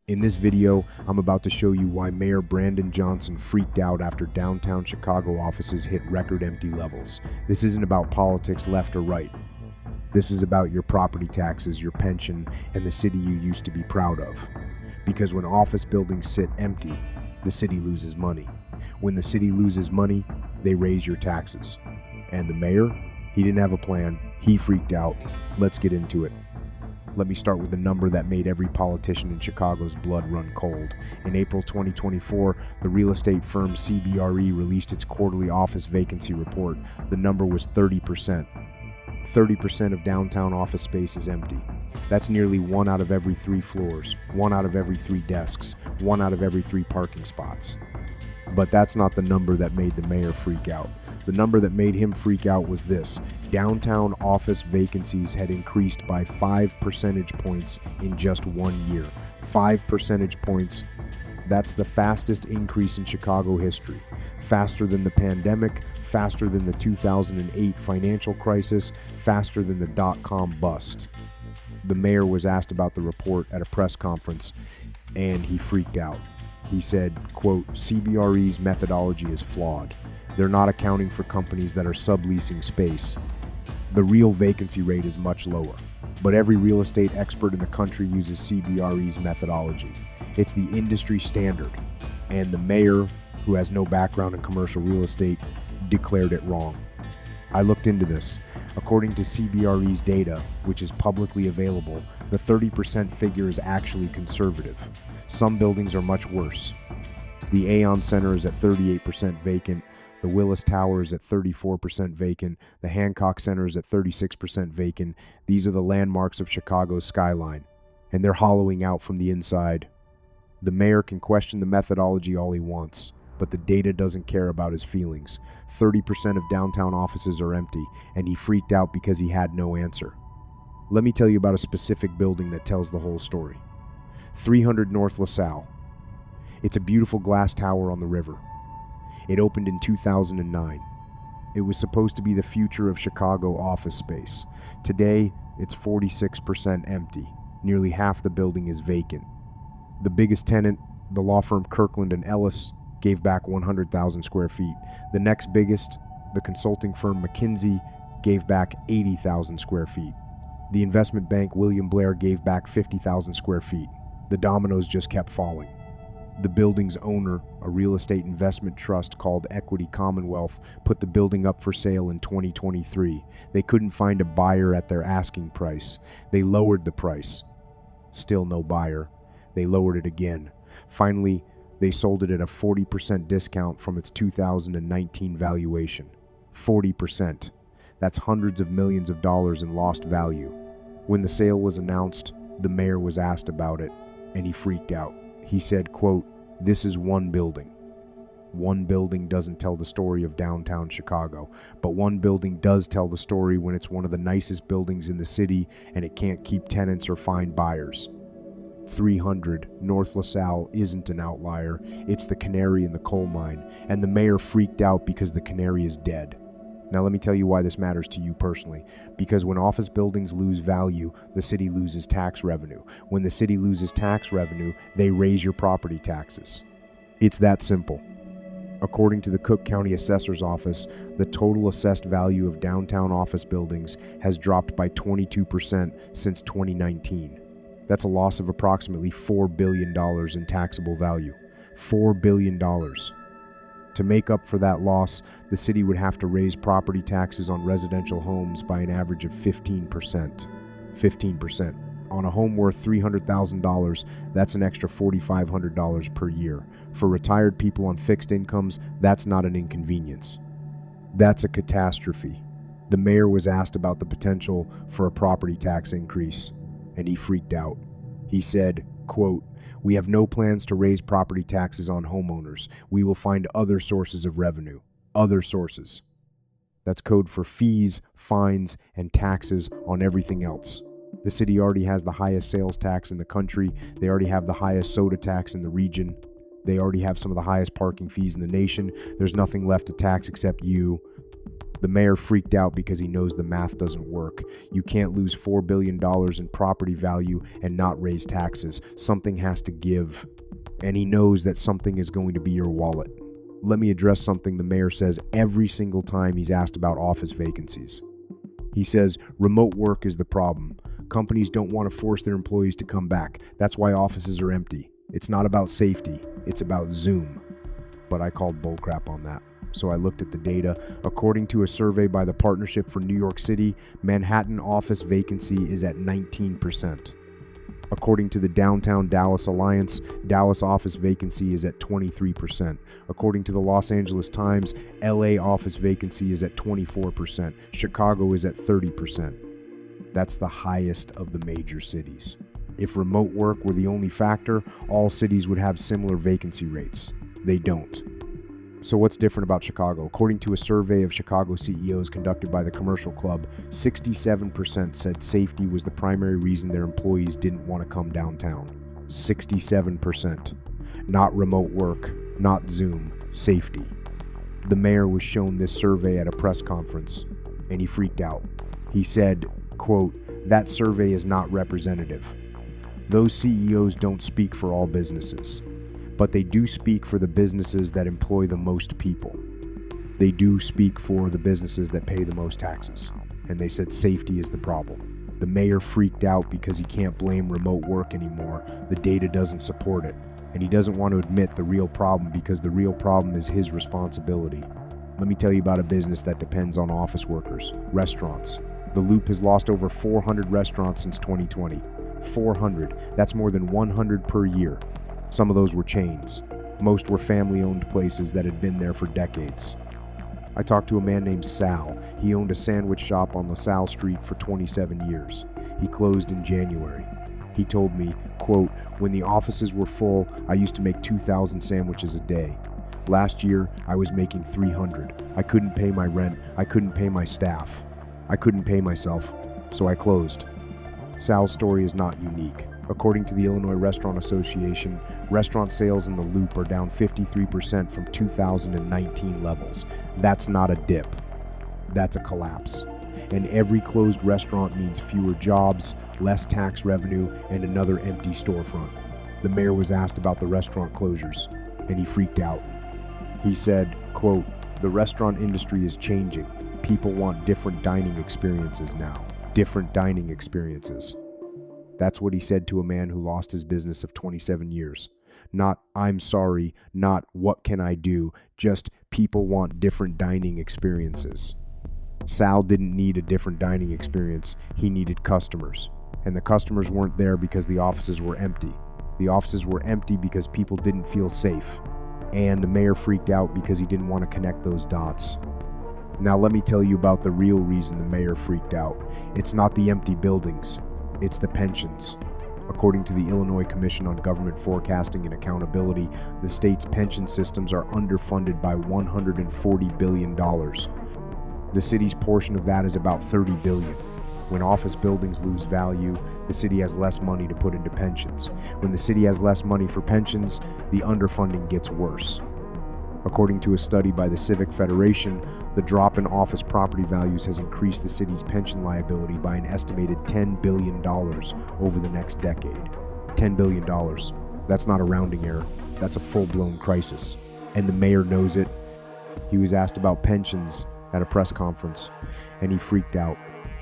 In this video, I'm about to show you why Mayor Brandon Johnson freaked out after downtown Chicago offices hit record empty levels. This isn't about politics left or right. This is about your property taxes, your pension, and the city you used to be proud of. Because when office buildings sit empty, the city loses money. When the city loses money, they raise your taxes. And the mayor? He didn't have a plan. He freaked out. Let's get into it. Let me start with a number that made every politician in Chicago's blood run cold. In April 2024, the real estate firm CBRE released its quarterly office vacancy report. The number was 30%. 30% of downtown office space is empty. That's nearly 1 out of every 3 floors, 1 out of every 3 desks, 1 out of every 3 parking spots. But that's not the number that made the mayor freak out. The number that made him freak out was this: downtown office vacancies had increased by 5 percentage points in just 1 year. 5 percentage points. That's the fastest increase in Chicago history. Faster than the pandemic, faster than the 2008 financial crisis, faster than the dot-com bust. The mayor was asked about the report at a press conference, and he freaked out. He said, quote, "CBRE's methodology is flawed. They're not accounting for companies that are subleasing space. The real vacancy rate is much lower. But every real estate expert in the country uses CBRE's methodology. It's the industry standard." And the mayor, who has no background in commercial real estate, declared it wrong. I looked into this. According to CBRE's data, which is publicly available, the 30% figure is actually conservative. Some buildings are much worse. The Aon Center is at 38% vacant. The Willis Tower is at 34% vacant. The Hancock Center is at 36% vacant. These are the landmarks of Chicago's skyline, and they're hollowing out from the inside. The mayor can question the methodology all he wants, but the data doesn't care about his feelings. 30% of downtown offices are empty, and he freaked out because he had no answer. Let me tell you about a specific building that tells the whole story. 300 North LaSalle. It's a beautiful glass tower on the river. It opened in 2009. It was supposed to be the future of Chicago office space. Today, it's 46% empty. Nearly half the building is vacant. The biggest tenant, the law firm Kirkland & Ellis, gave back 100,000 square feet. The next biggest, the consulting firm McKinsey, gave back 80,000 square feet. The investment bank William Blair gave back 50,000 square feet. The dominoes just kept falling. The building's owner, a real estate investment trust called Equity Commonwealth, put the building up for sale in 2023. They couldn't find a buyer at their asking price. They lowered the price. Still no buyer. They lowered it again. Finally, they sold it at a 40% discount from its 2019 valuation. 40%. That's hundreds of millions of dollars in lost value. When the sale was announced, the mayor was asked about it, and he freaked out. He said, quote, "This is one building. One building doesn't tell the story of downtown Chicago, but one building does tell the story when it's one of the nicest buildings in the city and it can't keep tenants or find buyers." 300 North LaSalle isn't an outlier. It's the canary in the coal mine, and the mayor freaked out because the canary is dead. Now let me tell you why this matters to you personally. Because when office buildings lose value, the city loses tax revenue. When the city loses tax revenue, they raise your property taxes. It's that simple. According to the Cook County Assessor's Office, the total assessed value of downtown office buildings has dropped by 22% since 2019. That's a loss of approximately $4 billion in taxable value. $4 billion. To make up for that loss, the city would have to raise property taxes on residential homes by an average of 15%. 15%. On a home worth $300,000, that's an extra $4,500 per year. For retired people on fixed incomes, that's not an inconvenience. That's a catastrophe. The mayor was asked about the potential for a property tax increase, and he freaked out. He said, quote, "We have no plans to raise property taxes on homeowners. We will find other sources of revenue. Other sources." That's code for fees, fines, and taxes on everything else. The city already has the highest sales tax in the country. They already have the highest soda tax in the region. They already have some of the highest parking fees in the nation. There's nothing left to tax except you. The mayor freaked out because he knows the math doesn't work. You can't lose $4 billion in property value and not raise taxes. Something has to give. And he knows that something is going to be your wallet. Let me address something the mayor says every single time he's asked about office vacancies. He says, remote work is the problem. Companies don't want to force their employees to come back. That's why offices are empty. It's not about safety. It's about Zoom. But I called bullcrap on that. So I looked at the data. According to a survey by the Partnership for New York City, Manhattan office vacancy is at 19%. According to the Downtown Dallas Alliance, Dallas office vacancy is at 23%. According to the Los Angeles Times, LA office vacancy is at 24%. Chicago is at 30%. That's the highest of the major cities. If remote work were the only factor, all cities would have similar vacancy rates. They don't. So what's different about Chicago? According to a survey of Chicago CEOs conducted by the Commercial Club, 67% said safety was the primary reason their employees didn't want to come downtown. 67%. Not remote work, not Zoom, safety. The mayor was shown this survey at a press conference, and he freaked out. He said, quote, "That survey is not representative. Those CEOs don't speak for all businesses. But they do speak for the businesses that employ the most people. They do speak for the businesses that pay the most taxes." And they said safety is the problem. The mayor freaked out because he can't blame remote work anymore. The data doesn't support it. And he doesn't want to admit the real problem because the real problem is his responsibility. Let me tell you about a business that depends on office workers. Restaurants. The Loop has lost over 400 restaurants since 2020. 400. That's more than 100 per year. Some of those were chains. Most were family-owned places that had been there for decades. I talked to a man named Sal. He owned a sandwich shop on LaSalle Street for 27 years. He closed in January. He told me, quote, "When the offices were full, I used to make 2,000 sandwiches a day. Last year, I was making 300. I couldn't pay my rent. I couldn't pay my staff. I couldn't pay myself, so I closed." Sal's story is not unique. According to the Illinois Restaurant Association, restaurant sales in the Loop are down 53% from 2019 levels. That's not a dip. That's a collapse. And every closed restaurant means fewer jobs, less tax revenue, and another empty storefront. The mayor was asked about the restaurant closures, and he freaked out. He said, quote, "The restaurant industry is changing. People want different dining experiences now. Different dining experiences." That's what he said to a man who lost his business of 27 years. Not, "I'm sorry," not, "what can I do?" Just, people want different dining experiences. Sal didn't need a different dining experience. He needed customers. And the customers weren't there because the offices were empty. The offices were empty because people didn't feel safe. And the mayor freaked out because he didn't want to connect those dots. Now let me tell you about the real reason the mayor freaked out. It's not the empty buildings. It's the pensions. According to the Illinois Commission on Government Forecasting and Accountability, the state's pension systems are underfunded by $140 billion. The city's portion of that is about $30 billion. When office buildings lose value, the city has less money to put into pensions. When the city has less money for pensions, the underfunding gets worse. According to a study by the Civic Federation, the drop in office property values has increased the city's pension liability by an estimated $10 billion over the next decade. $10 billion. That's not a rounding error. That's a full-blown crisis. And the mayor knows it. He was asked about pensions at a press conference, and he freaked out.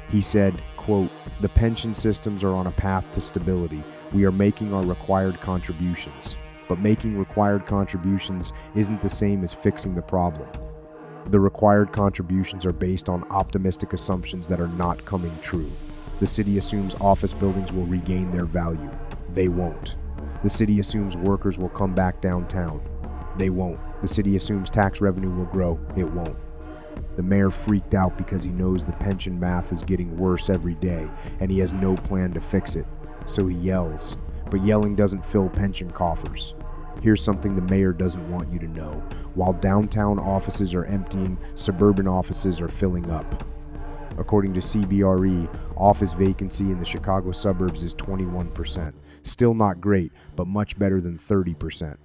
He said, quote, "The pension systems are on a path to stability. We are making our required contributions. But making required contributions isn't the same as fixing the problem. The required contributions are based on optimistic assumptions that are not coming true. The city assumes office buildings will regain their value. They won't. The city assumes workers will come back downtown. They won't. The city assumes tax revenue will grow. It won't." The mayor freaked out because he knows the pension math is getting worse every day, and he has no plan to fix it. So he yells. But yelling doesn't fill pension coffers. Here's something the mayor doesn't want you to know. While downtown offices are emptying, suburban offices are filling up. According to CBRE, office vacancy in the Chicago suburbs is 21%. Still not great, but much better than 30%.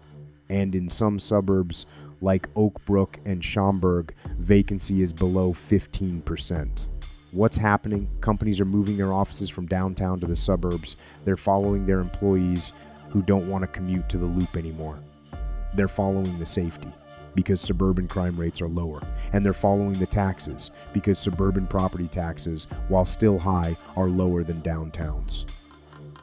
And in some suburbs, Like Oak Brook and Schaumburg, vacancy is below 15%. What's happening? Companies are moving their offices from downtown to the suburbs. They're following their employees who don't want to commute to the Loop anymore. They're following the safety because suburban crime rates are lower. And they're following the taxes because suburban property taxes, while still high, are lower than downtowns.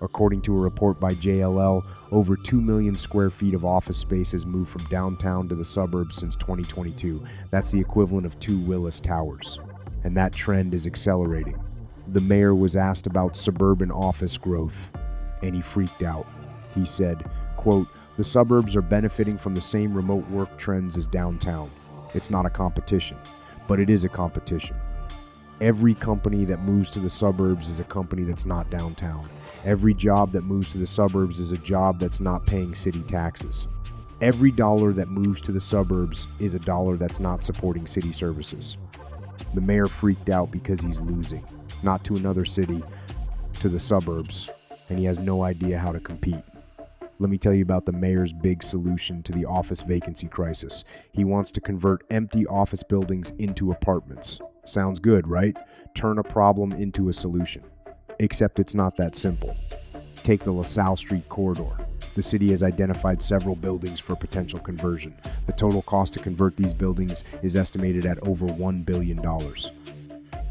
According to a report by JLL, over 2 million square feet of office space has moved from downtown to the suburbs since 2022. That's the equivalent of 2 Willis Towers. And that trend is accelerating. The mayor was asked about suburban office growth, and he freaked out. He said, quote, "The suburbs are benefiting from the same remote work trends as downtown. It's not a competition, but it is a competition. Every company that moves to the suburbs is a company that's not downtown. Every job that moves to the suburbs is a job that's not paying city taxes. Every dollar that moves to the suburbs is a dollar that's not supporting city services." The mayor freaked out because he's losing, not to another city, to the suburbs, and he has no idea how to compete. Let me tell you about the mayor's big solution to the office vacancy crisis. He wants to convert empty office buildings into apartments. Sounds good, right? Turn a problem into a solution. Except it's not that simple. Take the LaSalle Street corridor. The city has identified several buildings for potential conversion. The total cost to convert these buildings is estimated at over $1 billion.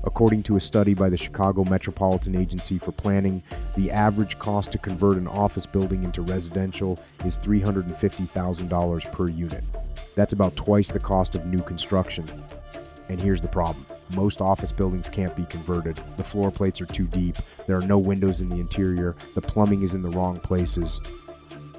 According to a study by the Chicago Metropolitan Agency for Planning, the average cost to convert an office building into residential is $350,000 per unit. That's about twice the cost of new construction. And here's the problem. Most office buildings can't be converted. The floor plates are too deep. There are no windows in the interior. The plumbing is in the wrong places.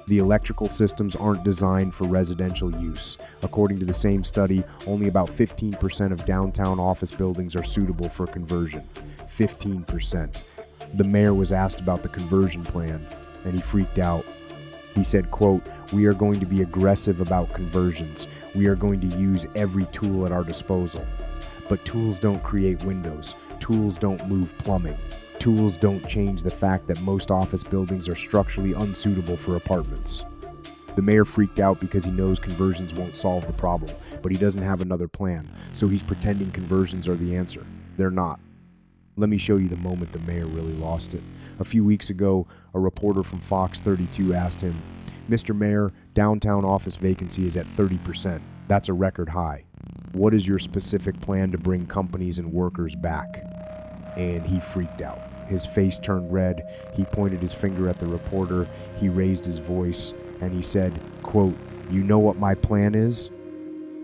The electrical systems aren't designed for residential use. According to the same study, only about 15% of downtown office buildings are suitable for conversion. 15%. The mayor was asked about the conversion plan, and he freaked out. He said, quote, "We are going to be aggressive about conversions. We are going to use every tool at our disposal. But tools don't create windows. Tools don't move plumbing. Tools don't change the fact that most office buildings are structurally unsuitable for apartments." The mayor freaked out because he knows conversions won't solve the problem, but he doesn't have another plan, so he's pretending conversions are the answer. They're not. Let me show you the moment the mayor really lost it. A few weeks ago, a reporter from Fox 32 asked him, "Mr. Mayor, downtown office vacancy is at 30%. That's a record high. What is your specific plan to bring companies and workers back?" And he freaked out. His face turned red. He pointed his finger at the reporter. He raised his voice and he said, quote, "You know what my plan is?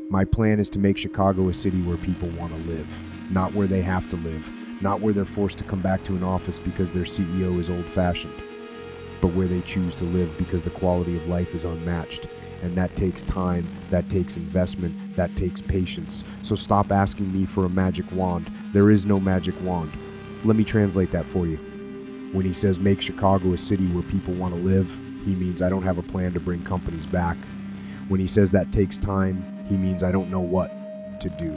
My plan is to make Chicago a city where people want to live, not where they have to live, not where they're forced to come back to an office because their CEO is old-fashioned, but where they choose to live because the quality of life is unmatched. And that takes time, that takes investment, that takes patience. So stop asking me for a magic wand. There is no magic wand." Let me translate that for you. When he says make Chicago a city where people want to live, he means I don't have a plan to bring companies back. When he says that takes time, he means I don't know what to do.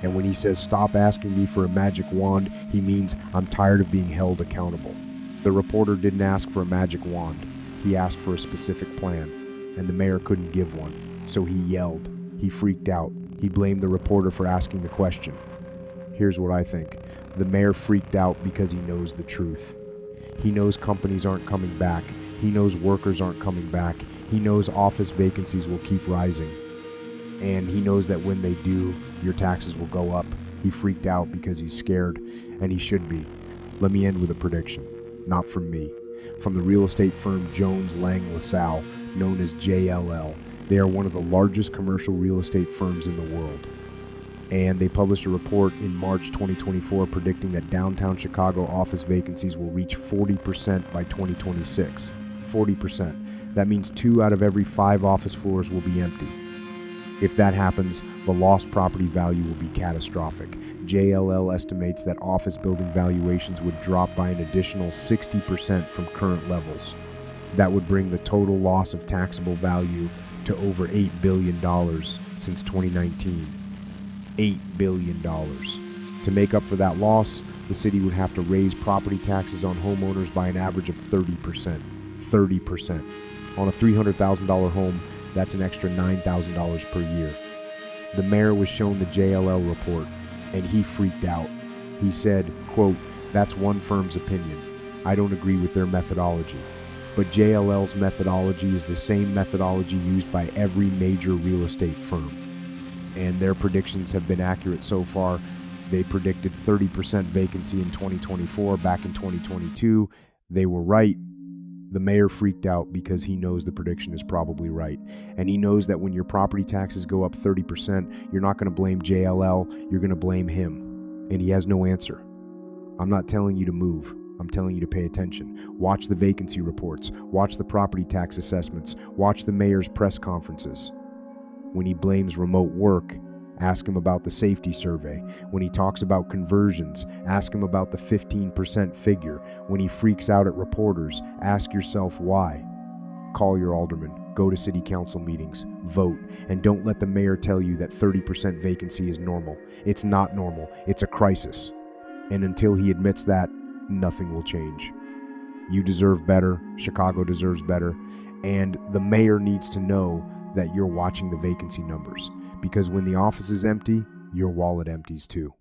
And when he says stop asking me for a magic wand, he means I'm tired of being held accountable. The reporter didn't ask for a magic wand. He asked for a specific plan. And the mayor couldn't give one. So he yelled. He freaked out. He blamed the reporter for asking the question. Here's what I think. The mayor freaked out because he knows the truth. He knows companies aren't coming back. He knows workers aren't coming back. He knows office vacancies will keep rising. And he knows that when they do, your taxes will go up. He freaked out because he's scared, and he should be. Let me end with a prediction. Not from me. From the real estate firm Jones Lang LaSalle, known as JLL. They are one of the largest commercial real estate firms in the world. And they published a report in March 2024 predicting that downtown Chicago office vacancies will reach 40% by 2026. 40%. That means 2 out of every 5 office floors will be empty. If that happens, the lost property value will be catastrophic. JLL estimates that office building valuations would drop by an additional 60% from current levels. That would bring the total loss of taxable value to over $8 billion since 2019. $8 billion. To make up for that loss, the city would have to raise property taxes on homeowners by an average of 30%. 30%. On a $300,000 home, That's an extra $9,000 per year. The mayor was shown the JLL report, and he freaked out. He said, quote, "That's one firm's opinion. I don't agree with their methodology. But JLL's methodology is the same methodology used by every major real estate firm. And their predictions have been accurate so far. They predicted 30% vacancy in 2024. Back in 2022, they were right." The mayor freaked out because he knows the prediction is probably right. And he knows that when your property taxes go up 30%, you're not going to blame JLL, you're going to blame him. And he has no answer. I'm not telling you to move. I'm telling you to pay attention. Watch the vacancy reports. Watch the property tax assessments. Watch the mayor's press conferences. When he blames remote work, ask him about the safety survey. When he talks about conversions, ask him about the 15% figure. When he freaks out at reporters, ask yourself why. Call your alderman, go to city council meetings, vote, and don't let the mayor tell you that 30% vacancy is normal. It's not normal, it's a crisis. And until he admits that, nothing will change. You deserve better, Chicago deserves better, and the mayor needs to know that you're watching the vacancy numbers. Because when the office is empty, your wallet empties too.